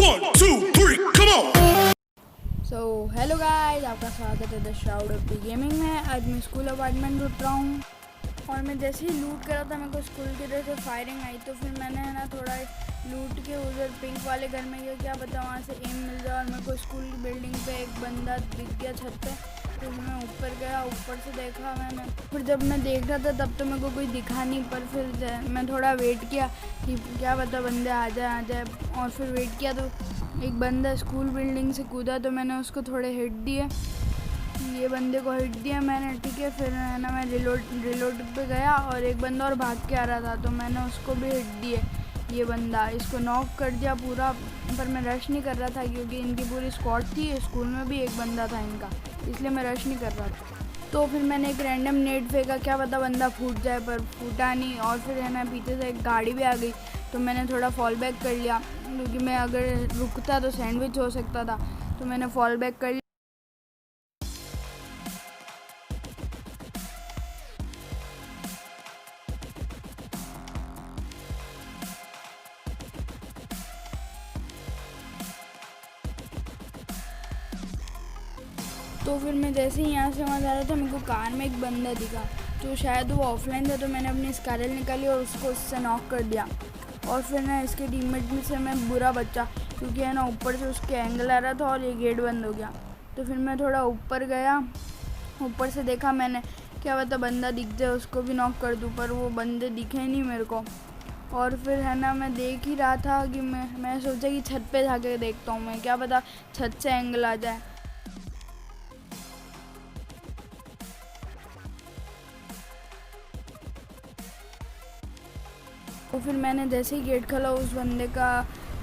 1, 2, 3, come on! So hello guys, आपका स्वागत है the shroud of the gaming में। आज मैं स्कूल अपार्टमेंट लूट रहा हूँ और मैं जैसे ही लूट कर रहा था मेरे को स्कूल की तरफ से फायरिंग आई, तो फिर मैंने है ना थोड़ा लूट के उधर पिंक वाले घर में गया, क्या पता वहाँ से एम मिल जाए। और मेरे को स्कूल की बिल्डिंग पे एक बंदा दिख गया छत पे, तो मैं ऊपर गया, ऊपर से देखा मैंने। फिर जब मैं देख रहा था तब तो मेरे को कोई दिखा नहीं, पर फिर मैं थोड़ा वेट किया कि क्या पता बंदे आ जाए। और फिर वेट किया तो एक बंदा स्कूल बिल्डिंग से कूदा, तो मैंने उसको थोड़े हिट दिए, ये बंदे को हिट दिया मैंने, ठीक है। फिर है ना मैं रिलोड पे गया और एक बंदा और भाग के आ रहा था, तो मैंने उसको भी हिट दिए। ये बंदा इसको नॉक कर दिया पूरा, पर मैं रश नहीं कर रहा था क्योंकि इनकी पूरी स्क्वाड थी। स्कूल में भी एक बंदा था इनका, इसलिए मैं रश नहीं कर रहा था। तो फिर मैंने एक रैंडम नेट फेंका, क्या पता बंदा फूट जाए, पर फूटा नहीं। और फिर है ना पीछे से एक गाड़ी भी आ गई, तो मैंने थोड़ा फॉल बैक कर लिया क्योंकि मैं अगर रुकता तो सैंडविच हो सकता था, तो मैंने फॉल बैक कर लिया। तो फिर मैं जैसे ही यहाँ से वहाँ जा रहा था, मेरे को कार में एक बंदा दिखा, तो शायद वो ऑफलाइन था, तो मैंने अपनी स्कारल निकाली और उसको उससे नॉक कर दिया। और फिर ना इसके टीममेट में से मैं बुरा बच्चा, क्योंकि है ना ऊपर से उसके एंगल आ रहा था और ये गेट बंद हो गया। तो फिर मैं थोड़ा ऊपर गया, ऊपर से देखा मैंने, क्या पता बंदा दिख जाए उसको भी नॉक कर दूँ, पर वो बंदे दिखे ही नहीं मेरे को। और फिर है ना मैं देख ही रहा था कि मैं सोचा कि छत पे जाके देखता हूँ मैं, क्या पता छत से एंगल आ जाए। तो फिर मैंने जैसे ही गेट खोला उस बंदे का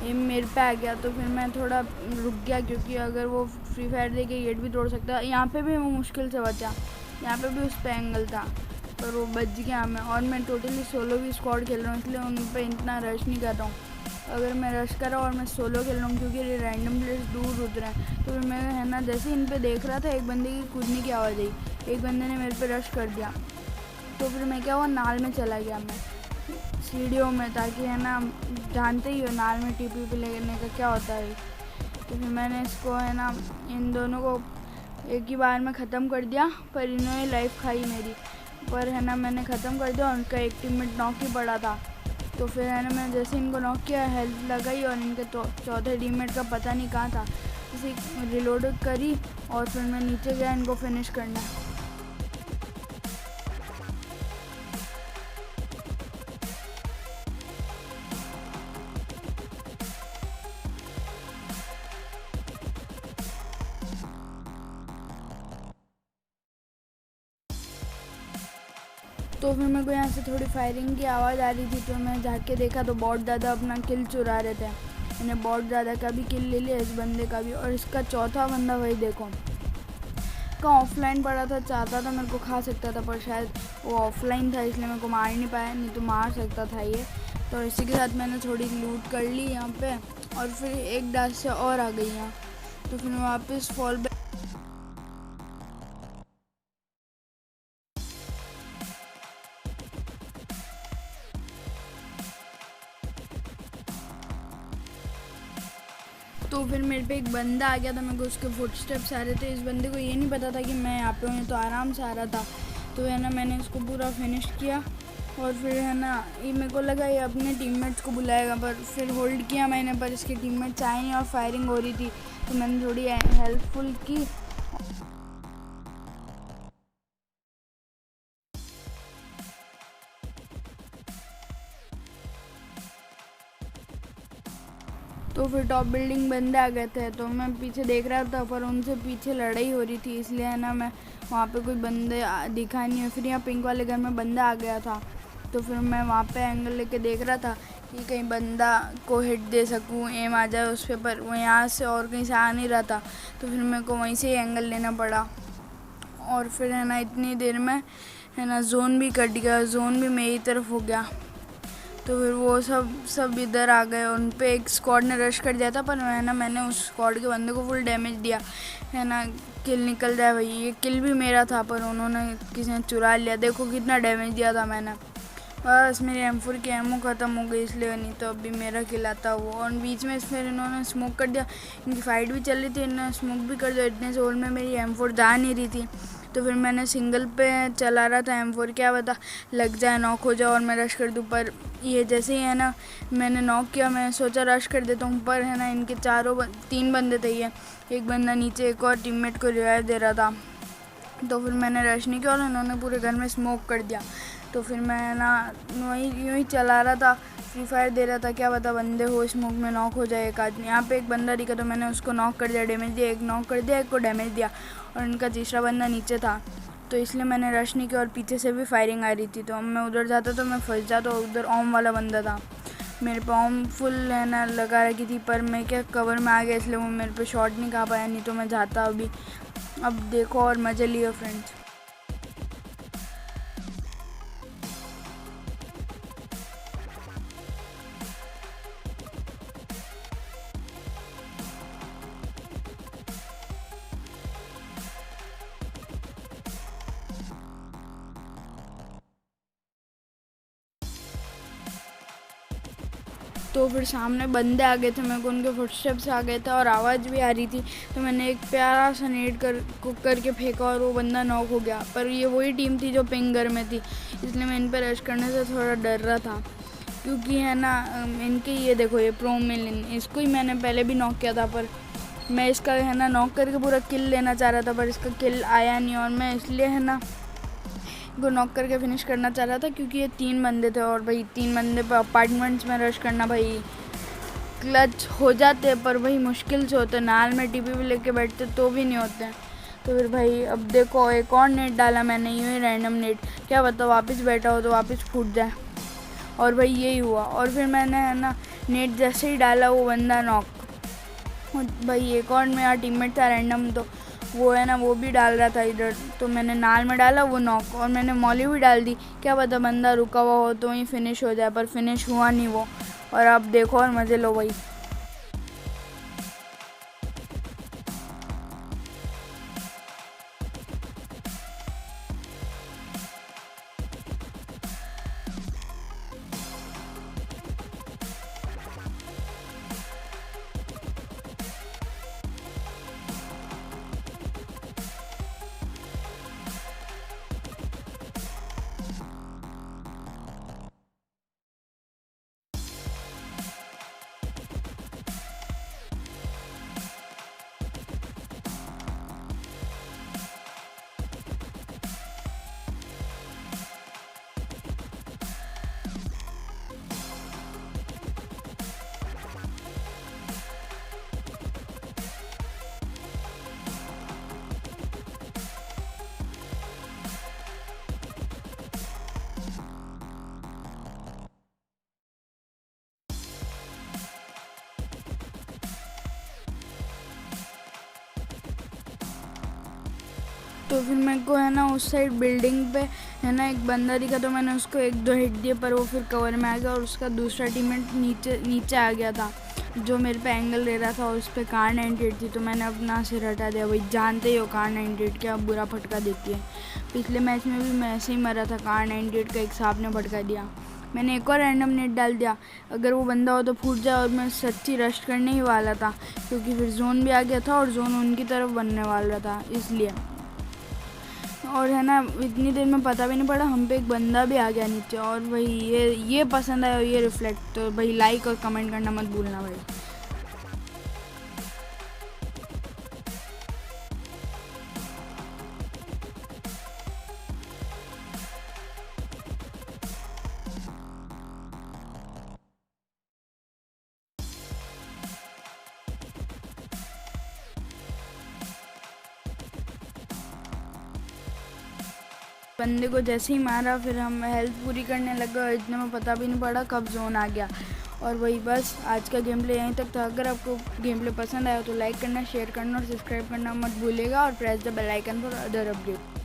एम मेरे पे आ गया, तो फिर मैं थोड़ा रुक गया क्योंकि अगर वो फ्री फायर दे के गेट भी तोड़ सकता है। यहाँ पे भी वो मुश्किल से बचा, यहाँ पे भी उस पे एंगल था, पर वो बच गया मैं। और मैं टोटली सोलो भी स्क्वाड खेल रहा हूँ, इसलिए उन पे इतना रश नहीं कर रहा हूँ। अगर मैं रश कर रहा हूँ और मैं सोलो खेल रहा हूँ क्योंकि ये रैंडम प्लेस दूर उतरा है, तो फिर मैं है ना जैसे ही इन पे देख रहा था, एक बंदे की कूदने की आवाज़ आई, एक बंदे ने मेरे पे रश कर दिया। तो फिर मैं क्या हुआ, नाल में चला गया मैं सीढ़ियों में, ताकि है ना जानते ही हो नाल में टीपी पे लेने का क्या होता है। तो फिर मैंने इसको है ना इन दोनों को एक ही बार में ख़त्म कर दिया, पर इन्होंने लाइफ खाई मेरी, पर है ना मैंने ख़त्म कर दिया। उनका एक टीममेट नॉक ही पड़ा था, तो फिर है ना मैं जैसे इनको नॉक किया, हेल्थ लगाई, और इनके चौथे टीममेट का पता नहीं कहाँ था, इसी रिलोड करी और फिर मैं नीचे गया इनको फिनिश करना। तो फिर मेरे को यहाँ से थोड़ी फायरिंग की आवाज़ आ रही थी, तो मैं जाके देखा तो बहुत ज़्यादा अपना किल चुरा रहे थे। मैंने बहुत ज़्यादा का भी किल ले लिया, इस बंदे का भी, और इसका चौथा बंदा वही देखो का ऑफलाइन पड़ा था, चाहता था मेरे को खा सकता था, पर शायद वो ऑफलाइन था इसलिए मेरे को मार नहीं पाया, नहीं तो मार सकता था ये। तो इसी के साथ मैंने थोड़ी लूट कर ली यहाँ पे, और फिर एक डाल से और आ गई यहाँ, तो फिर मैं वापस फॉल बैक। तो फिर मेरे पे एक बंदा आ गया था, मेरे को उसके फुटस्टेप्स आ रहे थे। इस बंदे को ये नहीं पता था कि मैं यहाँ पे हूँ, तो आराम से आ रहा था, तो है ना मैंने इसको पूरा फिनिश किया। और फिर है ना ये मेरे को लगा ये अपने टीममेट्स को बुलाएगा, पर फिर होल्ड किया मैंने, पर इसके टीममेट्स आए नहीं और फायरिंग हो रही थी, तो मैंने थोड़ी हेल्पफुल की। तो फिर टॉप बिल्डिंग बंदे आ गए थे, तो मैं पीछे देख रहा था, पर उनसे पीछे लड़ाई हो रही थी, इसलिए है ना मैं वहाँ पे कोई बंदे दिखा नहीं है। फिर यहाँ पिंक वाले घर में बंदा आ गया था, तो फिर मैं वहाँ पे एंगल लेके देख रहा था कि कहीं बंदा को हिट दे सकूँ, एम आ जाए उस पर, वो यहाँ से और कहीं से आ नहीं रहा था, तो फिर मेरे को वहीं से ही एंगल लेना पड़ा। और फिर है ना इतनी देर में है ना जोन भी कट गया, जोन भी मेरी तरफ हो गया, तो फिर वो सब इधर आ गए। उन पे एक स्क्वाड ने रश कर दिया था, पर मैंने उस स्क्वाड के बंदे को फुल डैमेज दिया, है ना किल निकल जाए भाई। ये किल भी मेरा था, पर उन्होंने किसी ने चुरा लिया, देखो कितना डैमेज दिया था मैंने। बस मेरी M4 की एमओ ख़त्म हो गई, इसलिए नहीं तो अभी मेरा खिलाता वो। और बीच में फिर इन्होंने स्मोक कर दिया, इनकी फ़ाइट भी चल रही थी, इन्होंने स्मोक भी कर दिया। इतने जोर में मेरी M4 जा नहीं रही थी, तो फिर मैंने सिंगल पे चला रहा था M4, क्या पता लग जाए, नॉक हो जाए और मैं रश कर दूँ। पर ये जैसे ही है ना मैंने नॉक किया, मैं सोचा रश कर देता हूँ, पर है ना इनके 3 बंदे थे, ये एक बंदा नीचे एक और टीममेट को रिवाइव दे रहा था। तो फिर मैंने रश नहीं किया और उन्होंने पूरे घर में स्मोक कर दिया। तो फिर मैं ना यूँ ही चला रहा था, फ्री फायर दे रहा था, क्या पता बंदे हो स्मोक में नॉक हो जाए एक आदमी। यहाँ पे एक बंदा दिखा तो मैंने उसको नॉक कर दिया, डैमेज दिया, एक नॉक कर दिया, एक को डैमेज दिया, और उनका तीसरा बंदा नीचे था, तो इसलिए मैंने रश नहीं किया। और पीछे से भी फायरिंग आ रही थी, तो मैं उधर जाता तो मैं फंस जाता। उधर ओम वाला बंदा था, मेरे पे ओम फुल है ना लगा रखी थी, पर मैं क्या कवर में आ गया, इसलिए वो मेरे पे शॉट नहीं खा पाया, नहीं तो मैं जाता अभी। अब देखो और मज़े लियो फ्रेंड्स। तो फिर सामने बंदे आ गए थे, मेरे को उनके फुटस्टेप्स आ गए थे और आवाज़ भी आ रही थी, तो मैंने एक प्यारा सा नेट करके फेंका और वो बंदा नॉक हो गया। पर ये वही टीम थी जो पिंगर में थी, इसलिए मैं इन पर रश करने से थोड़ा डर रहा था, क्योंकि है ना इनके ये देखो ये प्रो मिलिन, इसको ही मैंने पहले भी नॉक किया था, पर मैं इसका है ना नॉक करके पूरा किल लेना चाह रहा था, पर इसका किल आया नहीं, और मैं इसलिए है ना को नॉक करके फिनिश करना चाह रहा था, क्योंकि ये 3 बंदे थे, और भाई 3 बंदे पर अपार्टमेंट्स में रश करना भाई क्लच हो जाते, पर भाई मुश्किल से होते, नाल में टीपी भी लेके बैठते तो भी नहीं होते हैं। तो फिर भाई अब देखो एक और नेट डाला मैंने, यूँ ही रैंडम नेट, क्या पता वापस बैठा हो तो वापस फूट जाए, और भाई यही हुआ। और फिर मैंने है ना नेट जैसे ही डाला वो बंदा नॉक। भाई एक और मेरा टीममेट था रैंडम, तो वो है ना वो भी डाल रहा था इधर, तो मैंने नाल में डाला वो नॉक, और मैंने मॉली भी डाल दी, क्या पता बंदा रुका हुआ हो तो वहीं फिनिश हो जाए, पर फिनिश हुआ नहीं वो। और अब देखो और मज़े लो भाई। तो फिर मेरे को है ना उस साइड बिल्डिंग पे है ना एक बंदा दिखा, तो मैंने उसको 1-2 हिट दिए, पर वो फिर कवर में आ गया, और उसका दूसरा टीममेट नीचे आ गया था, जो मेरे पे एंगल ले रहा था, उस पर कार 98 थी, तो मैंने अपना सिर हटा दिया। भाई जानते ही हो कार 98 क्या बुरा फटका देती है, पिछले मैच में भी मैं ऐसे ही मरा था, कार 98 का एक सांप ने फटका दिया। मैंने एक और रैंडम नेट डाल दिया, अगर वो बंदा हो तो फूट जाए, और मैं सच्ची रश करने ही वाला था, क्योंकि फिर जोन भी आ गया था और जोन उनकी तरफ बनने वाला था, इसलिए। और है ना इतनी देर में पता भी नहीं पड़ा, हम पे एक बंदा भी आ गया नीचे। और भाई ये पसंद आया, ये रिफ्लेक्ट, तो भाई लाइक और कमेंट करना मत भूलना भाई। बंदे को जैसे ही मारा, फिर हम हेल्थ पूरी करने लगा, इतने में पता भी नहीं पड़ा कब जोन आ गया। और वही बस आज का गेम प्ले यहीं तक था। अगर आपको गेम प्ले पसंद आया तो लाइक करना, शेयर करना और सब्सक्राइब करना मत भूलिएगा, और press the bell icon for other update.